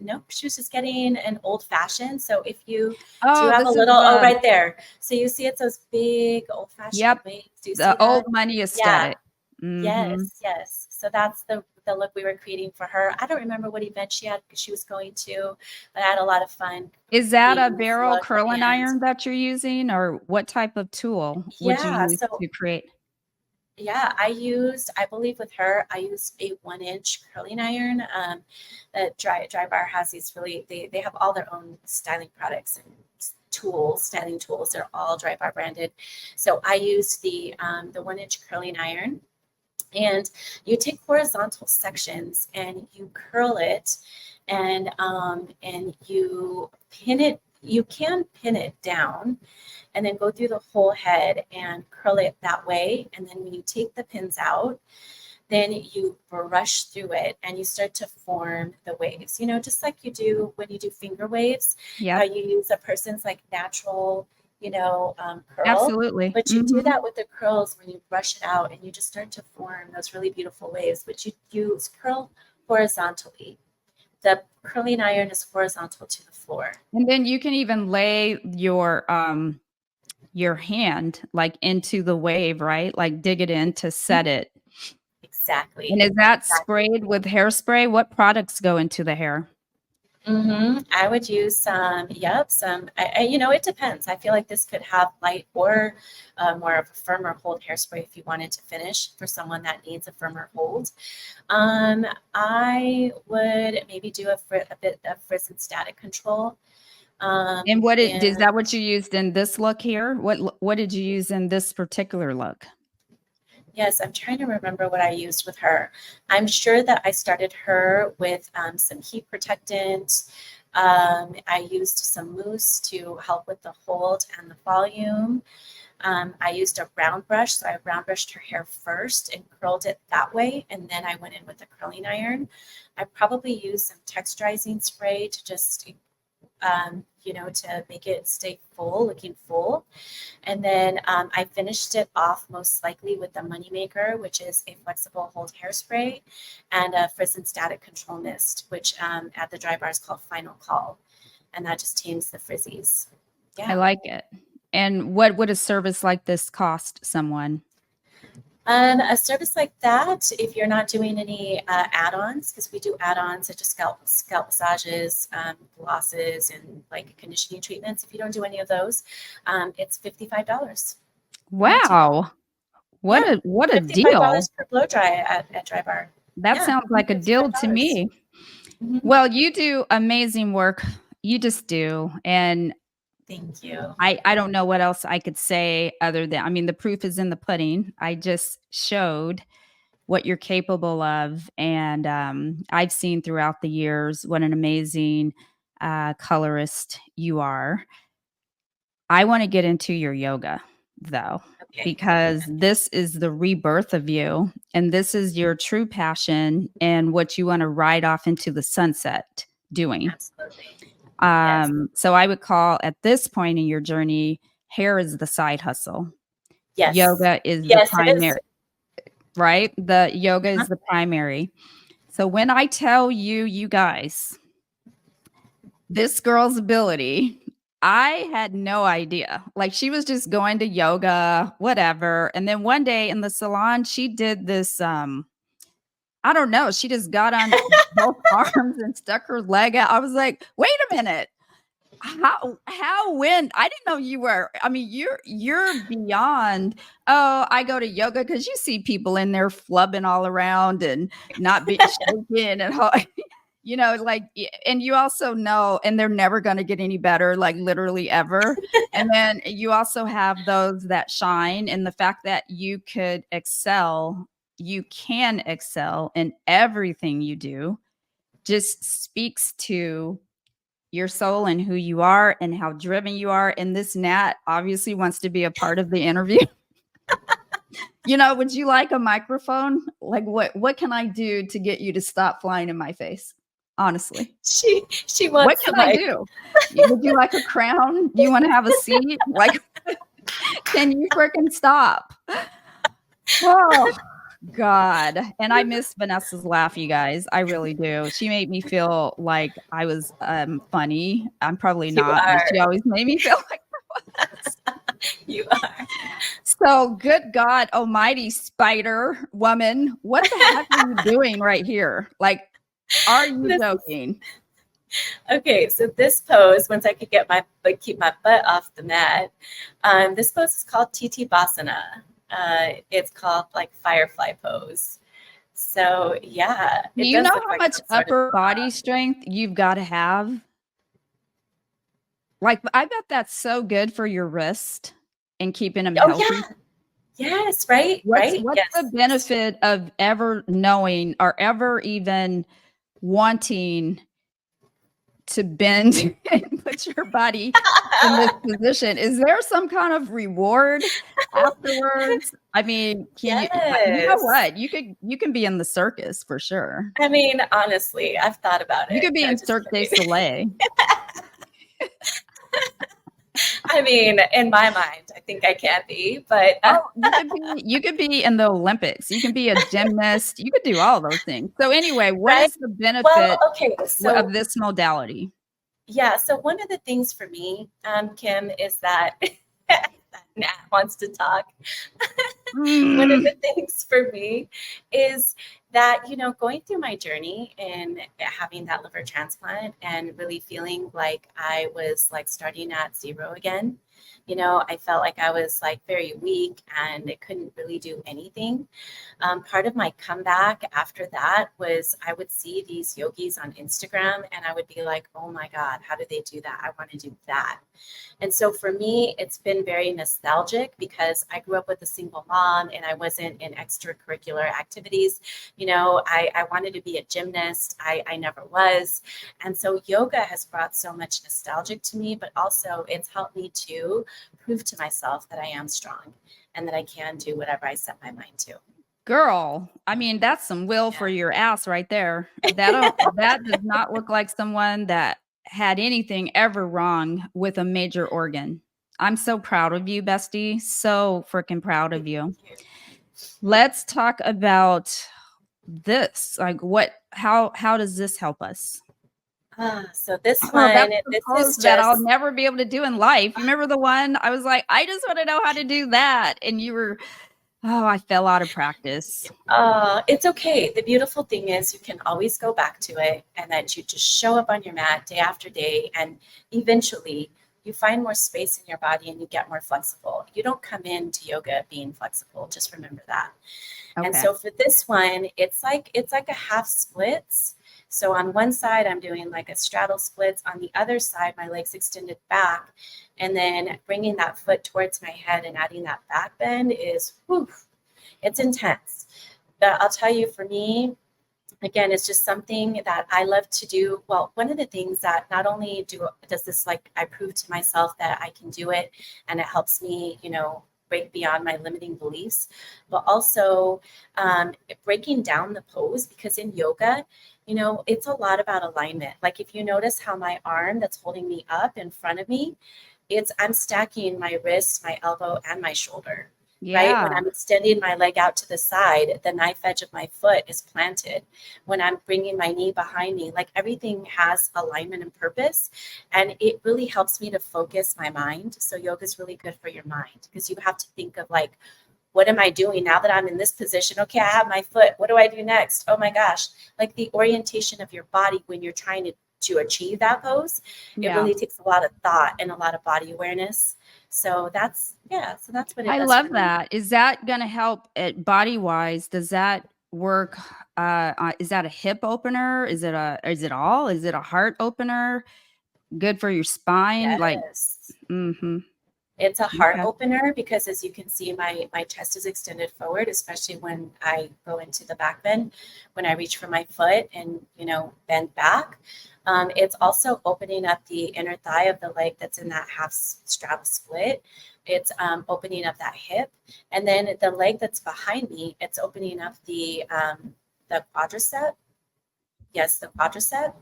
nope, she was just getting an old fashioned. So if you do Oh, have a this is little, oh, the right there. So you see it's those big old fashioned yep, wigs. Do you see the old that? money Yeah. aesthetic. Mhm. Yes, yes. So that's the look we were creating for her. I don't remember what event she was going to, but I had a lot of fun Is that a creating this barrel look. curling And iron that you're using, or what type of tool would you yeah, use so to create? yeah, I believe with her, I used a 1 inch curling iron. That Dry Bar has these really, they have all their own styling products and tools, styling tools. They're all Dry Bar branded. So I used the 1 inch curling iron. And you take horizontal sections and you curl it, and you pin it. You can pin it down and then go through the whole head and curl it that way. And then when you take the pins out, then you brush through it and you start to form the waves, just like you do when you do finger waves. Yep, You use a person's like natural, curl, absolutely. but you do Mhm. that with the curls when you brush it out and you just start to form those really beautiful waves, but you use curl horizontally. The curling iron is horizontal to the floor. And then you can even lay your hand like into the wave, right? Like dig it in to Mhm. set it. And Exactly. is that Exactly. sprayed with hairspray? What products go into the hair? I would use some, yep, some, it depends. I feel like this could have light or more of a firmer hold hairspray if you wanted to finish for someone that needs a firmer hold. I would maybe do a bit of frizz and static control. And is And that what you used in this look here? What did you use in this particular look? yes, I'm trying to remember what I used with her. I'm sure that I started her with some heat protectant. I used some mousse to help with the hold and the volume. I used a round brush, so I round brushed her hair first and curled it that way, and then I went in with a curling iron. I probably used some texturizing spray to just, to make it stay full, looking full. And then I finished it off most likely with the Moneymaker, which is a flexible hold hairspray, and a frizz and static control mist, which at the dry bar is called Final Call. And that just tames the frizzies. I Yeah. like it. And what would a service like this cost someone? A service like that, if you're not doing any add-ons, because we do add-ons such as scalp massages, glosses, and like conditioning treatments. If you don't do any of those, it's $55 for me too. Wow. Yeah, What a deal. $55 per blow dry at Dry Bar. That Yeah, sounds like a deal to $55. me. Mm-hmm. Well, you do amazing work. You just do. And Thank you. I don't know what else I could say other than, I mean, the proof is in the pudding. I just showed what you're capable of. And I've seen throughout the years what an amazing colorist you are. I want to get into your yoga though, Okay. because this is the rebirth of you and this is your true passion and what you want to ride off into the sunset doing. Absolutely. Yes. So I would call at this point in your journey, hair is the side hustle. Yes. Yoga is the Yes, it is. primary, right? The yoga Uh-huh. is the primary. So when I tell you, you guys, this girl's ability, I had no idea. Like she was just going to yoga, whatever. And then one day in the salon, she did this I don't know, she just got on both arms and stuck her leg out. I was like, "Wait a minute. when I didn't know you were. I mean, you're beyond. Oh, I go to yoga because you see people in there flubbing all around and not be shaking and like, and you also know, and they're never going to get any better, like literally ever. And then you also have those that shine, and the fact that you can excel in everything you do, just speaks to your soul and who you are and how driven you are. And this Nat obviously wants to be a part of the interview. Would you like a microphone? Like, what can I do to get you to stop flying in my face? Honestly, She what wants can the I mic. do? Would you like a crown? Do you want to have a seat? Like, can you freaking stop? Oh, God. And I miss Vanessa's laugh, you guys. I really do. She made me feel like I was funny. I'm probably You not, but she are. always made me feel like I was. You are. So, good God almighty, Spider Woman, what the heck are you doing right here? Like, are you This is joking? okay. So this pose, once I could keep my butt off the mat, this pose is called TT Basana. It's called like firefly pose. So yeah, Do it you does know look how like much some sort of upper body strength you've got to have? Like, I bet that's so good for your wrist and keeping them oh healthy. yeah. Yes, right, What's right. what's the Yes. benefit of ever knowing or ever even wanting to bend and put your body in this position? Is there some kind of reward afterwards? I mean, can you know Yes. what? You can be in the circus for sure. I mean, honestly, I've thought about You it. could be No, in just Cirque du kidding. Soleil. I mean, in my mind, I think I can be, but Oh, you could be in the Olympics. You can be a gymnast. You could do all those things. So anyway, what right? is the Well, benefit okay. of So this modality? yeah, so one of the things for me, Kim, is that Nat wants to talk. One of Mm. the things for me is that, going through my journey in having that liver transplant and really feeling like I was like starting at zero again. I felt like I was like very weak and I couldn't really do anything. Part of my comeback after that was I would see these yogis on Instagram and I would be like, oh my God, how do they do that? I want to do that. And so for me, it's been very nostalgic because I grew up with a single mom and I wasn't in extracurricular activities. I wanted to be a gymnast. I never was. And so yoga has brought so much nostalgic to me, but also it's helped me to prove to myself that I am strong and that I can do whatever I set my mind to. Girl, I mean, that's some will for your ass right there. That does not look like someone that had anything ever wrong with a major organ. I'm so proud of you, bestie. So freaking proud of you. Let's talk about this. Like, how does this help us? So this Oh, that's one, the this pose is that I'll just never be able to do in life. You remember the one I was like, I just want to know how to do that. And you were, oh, I fell out of practice. it's okay. The beautiful thing is you can always go back to it and that you just show up on your mat day after day and eventually you find more space in your body and you get more flexible. You don't come into yoga being flexible. Just remember that. And Okay. so for this one, it's like a half splits. So on one side, I'm doing like a straddle splits. On the other side, my legs extended back. And then bringing that foot towards my head and adding that back bend is, whew, it's intense. But I'll tell you, for me, again, it's just something that I love to do. Well, one of the things that not only does this, like, I prove to myself that I can do it and it helps me, break beyond my limiting beliefs, but also breaking down the pose, because in yoga, it's a lot about alignment. Like if you notice how my arm that's holding me up in front of me, I'm stacking my wrist, my elbow, and my shoulder. Right? When Yeah. I'm extending my leg out to the side, the knife edge of my foot is planted. When I'm bringing my knee behind me, like everything has alignment and purpose. And it really helps me to focus my mind. So yoga is really good for your mind because you have to think of like, what am I doing now that I'm in this position? Okay, I have my foot. What do I do next? Oh my gosh. Like the orientation of your body when you're trying to to achieve that pose. It Yeah. really takes a lot of thought and a lot of body awareness. So that's what it I does for love me. that. Is that going to help it body wise? Does that work? Is that a hip opener? Is it a heart opener? Good for your spine? Like, Yes. mm-hmm. It's a heart Okay. opener because, as you can see, my chest is extended forward, especially when I go into the back bend, when I reach for my foot and, bend back. It's also opening up the inner thigh of the leg that's in that half strap split. It's opening up that hip. And then the leg that's behind me, it's opening up the quadricep. Yes, the quadricep.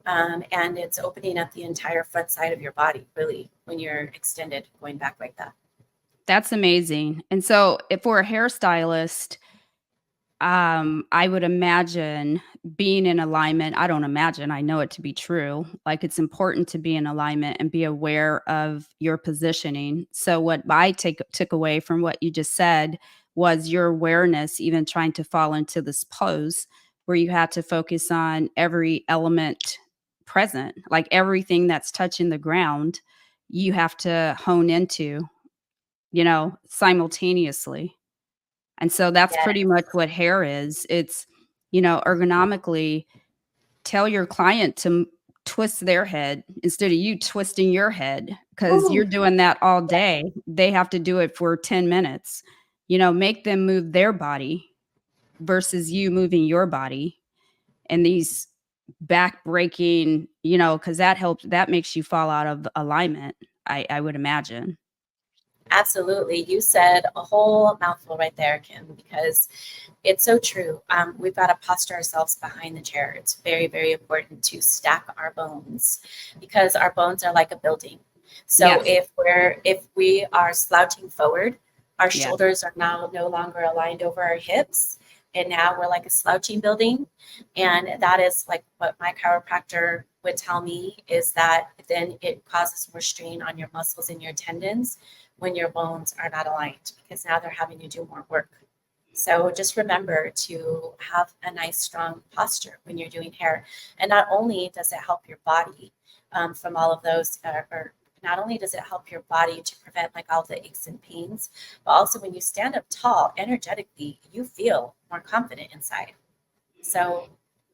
And it's opening up the entire front side of your body, really, when you're extended going back like that. That's amazing. And so, if we're a hairstylist, I would imagine being in alignment. I don't imagine, I know it to be true. Like, it's important to be in alignment and be aware of your positioning. So what I took away from what you just said was your awareness, even trying to fall into this pose where you have to focus on every element present, like everything that's touching the ground, you have to hone into, simultaneously. And so that's pretty much Yes. what hair is. It's, ergonomically tell your client to twist their head instead of you twisting your head because you're Ooh, doing that all yes, day. They have to do it for 10 minutes. Make them move their body versus you moving your body. And these back breaking, because that makes you fall out of alignment, I would imagine. absolutely. You said a whole mouthful right there, Kim, because it's so true. We've got to posture ourselves behind the chair. It's very, very important to stack our bones because our bones are like a building. So Yes. if we are slouching forward, our Yeah. shoulders are now no longer aligned over our hips. And now we're like a slouching building. And that is like what my chiropractor would tell me is that then it causes more strain on your muscles and your tendons when your bones are not aligned because now they're having to do more work. So just remember to have a nice, strong posture when you're doing hair. And not only does it help your body from all of those, or not only does it help your body to prevent like all the aches and pains, but also when you stand up tall, energetically, you feel more confident inside. So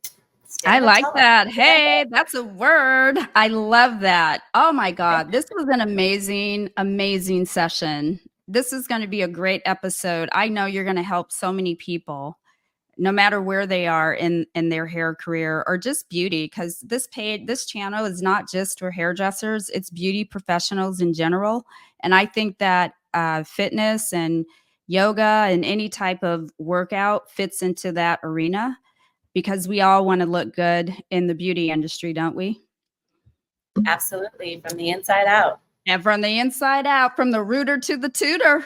I stand up like tall. that. Hey, that's a word. I love that. Oh my God. This was an amazing, amazing session. This is going to be a great episode. I know you're going to help so many people, no matter where they are in their hair career or just beauty, because this channel is not just for hairdressers, it's beauty professionals in general. And I think that fitness and yoga and any type of workout fits into that arena because we all want to look good in the beauty industry, don't we? Absolutely, from the inside out. And from the inside out, from the rooter to the tutor.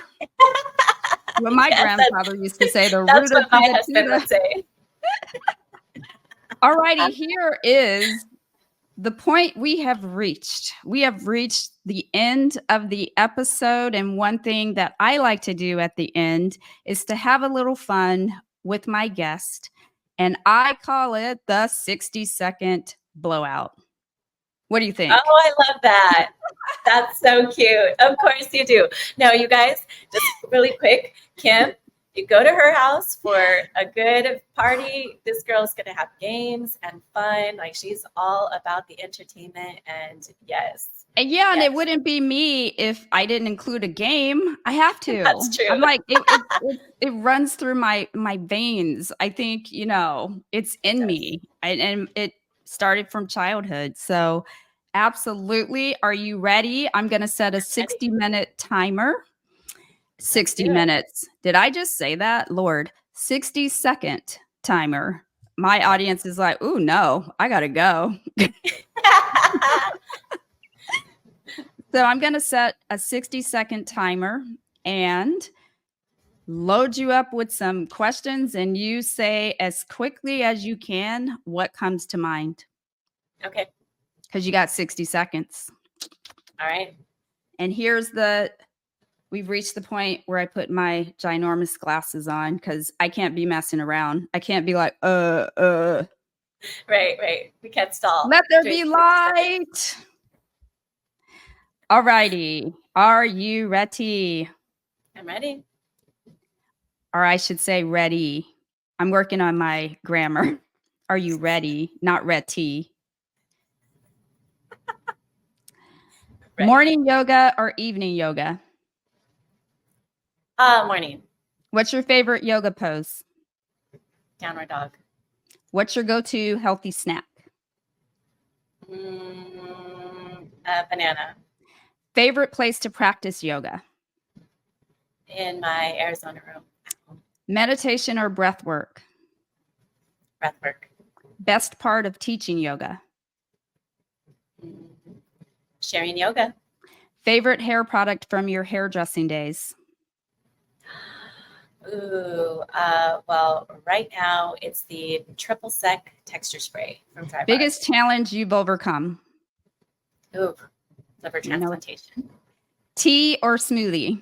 What my Yes, grandfather used to say, the that's rooter what to my the husband tutor. would say. All righty, here is the point we have reached. We have reached the end of the episode. And one thing that I like to do at the end is to have a little fun with my guest. And I call it the 60-second blowout. What do you Oh, think? I love that. That's so cute. Of course you do. Now, you guys, just really quick, Kim, you go to her house for a good party. This girl's going to have games and fun. Like she's all about the entertainment. And yes, And yeah, and it yes, wouldn't be me if I didn't include a game. I have to. that's true. I'm like it runs through my veins. I think, it's It in does. me. And it started from childhood. So, absolutely. Are you ready? I'm going to set a I'm ready. 60-minute timer. Let's do 60 it. minutes. Did I just say that? Lord, 60-second timer. My Yes. audience is like, "Ooh, no. I got to go." So I'm going to set a 60-second timer and load you up with some questions, and you say as quickly as you can what comes to mind Okay. because you got 60 seconds. All right. And we've reached the point where I put my ginormous glasses on because I can't be messing around. I can't be like. Right, right. We can't stall. Let there Doing be 3 light. All righty. Are you ready? I'm ready. Or I should say ready. I'm working on my grammar. Are you ready? Not ready. Ready. Morning yoga or evening yoga? Morning. What's your favorite yoga pose? Downward dog. What's your go-to healthy snack? Banana. Favorite place to practice yoga? In my Arizona room. Meditation or breath work? Breath work. Best part of teaching yoga? Mm, Sharing yoga. Favorite hair product from your hairdressing days? Ooh, well, right now it's the triple sec texture spray from Dry Bar. Biggest challenge you've overcome? Ooh, liver You know, transplantation. tea or smoothie?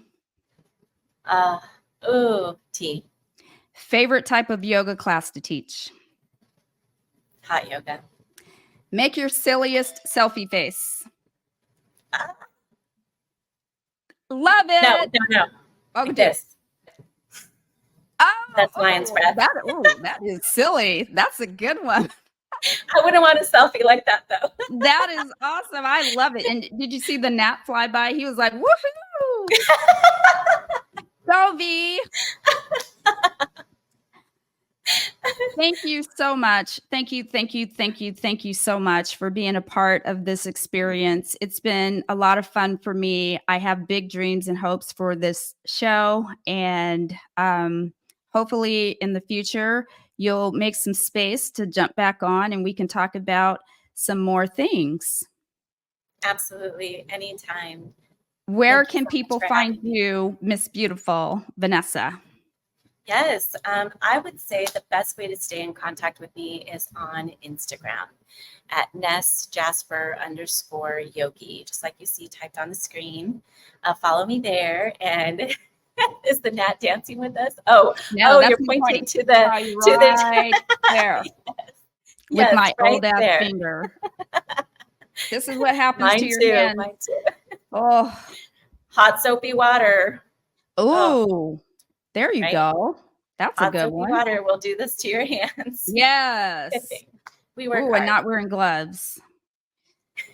Tea. Favorite type of yoga class to teach? Hot yoga. Make your silliest selfie face. Ah, Love no, it. no, no. Oh, Like do it. this. Oh, That's lion's breath. that is silly. That's a good one. I wouldn't want a selfie like that though. That is awesome. I love it. And did you see the gnat fly by? He was like, woohoo! Sophie. Thank you so much. Thank you so much for being a part of this experience. It's been a lot of fun for me. I have big dreams and hopes for this show, and hopefully in the future you'll make some space to jump back on and we can talk about some more things. Absolutely. Anytime. Where Thank you can so much people for find having me. you, Miss Beautiful Vanessa? Yes, I would say the best way to stay in contact with me is on Instagram at Ness Jasper _ yogi, just like you see typed on the screen. Follow me there. And is the gnat dancing with us? No, that's You're me pointing pointing to the right there with yes, my right old ass there. finger. This is what happens to Mine your too. hand. Mine too. Oh, Hot soapy water. Oh, ooh, there you right. go. That's a Hot good soapy one. water will do this to your hands. Yes. We work Ooh, and hard. not wearing gloves.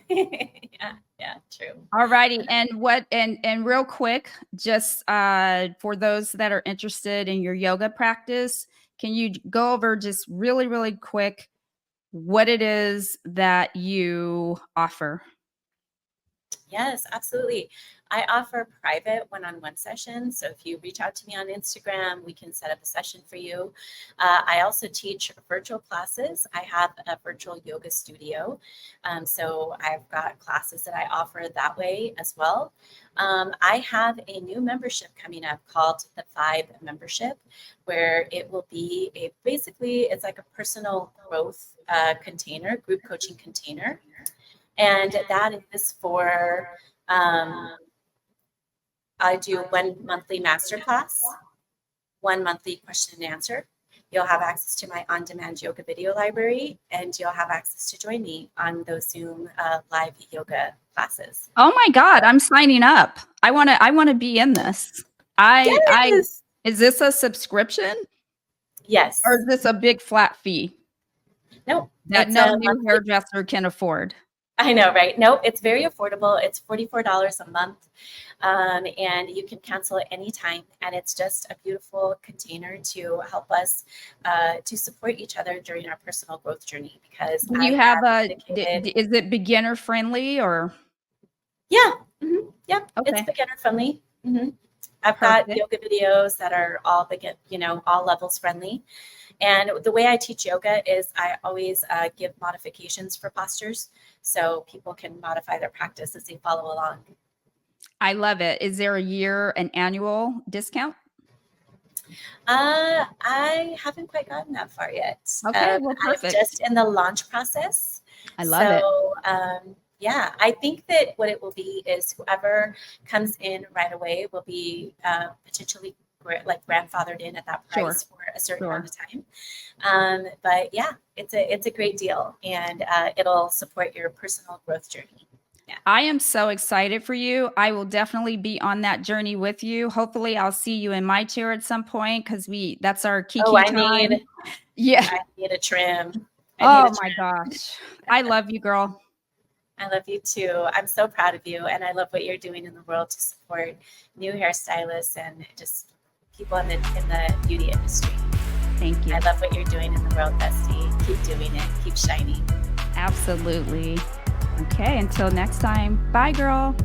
Yeah, true. All righty. And real quick, just for those that are interested in your yoga practice, can you go over just really, really quick what it is that you offer? Yes, absolutely. I offer private one-on-one sessions. So if you reach out to me on Instagram, we can set up a session for you. I also teach virtual classes. I have a virtual yoga studio. So I've got classes that I offer that way as well. I have a new membership coming up called the Vibe membership, where it will be basically, it's like a personal growth container, group coaching container. And that is for, I do one monthly masterclass, one monthly question and answer. You'll have access to my on-demand yoga video library, and you'll have access to join me on those Zoom live yoga classes. Oh my God, I'm signing up. I want to be in this. Yes. Is this a subscription Yes. or is this a big flat fee No, that it's no a new monthly. hairdresser can afford? I know, right? No, it's very affordable. It's $44 a month. And you can cancel at any time. And it's just a beautiful container to help us to support each other during our personal growth journey. Because Do I you have have a, dedicated. is it beginner friendly or? Yeah. Yep. It's Okay, beginner friendly. I've got perfect. yoga videos that are all all levels friendly. And the way I teach yoga is I always give modifications for postures so people can modify their practice as they follow along. I love it. Is there an annual discount? I haven't quite gotten that far yet. Okay, well, I'm perfect. just in the launch process. I love it. Yeah, I think that what it will be is whoever comes in right away will be potentially like grandfathered in at that Sure. price for a certain Sure. amount of time. But yeah, it's a great deal, and it'll support your personal growth journey. I am so excited for you. I will definitely be on that journey with you. Hopefully, I'll see you in my chair at some point because that's our Oh, kiki time. Yeah. I need a trim. Oh my gosh. I love you, girl. I love you too. I'm so proud of you, and I love what you're doing in the world to support new hairstylists and just people in the beauty industry. Thank you. I love what you're doing in the world, bestie. Keep doing it. Keep shining. Absolutely. Okay, until next time. Bye, girl.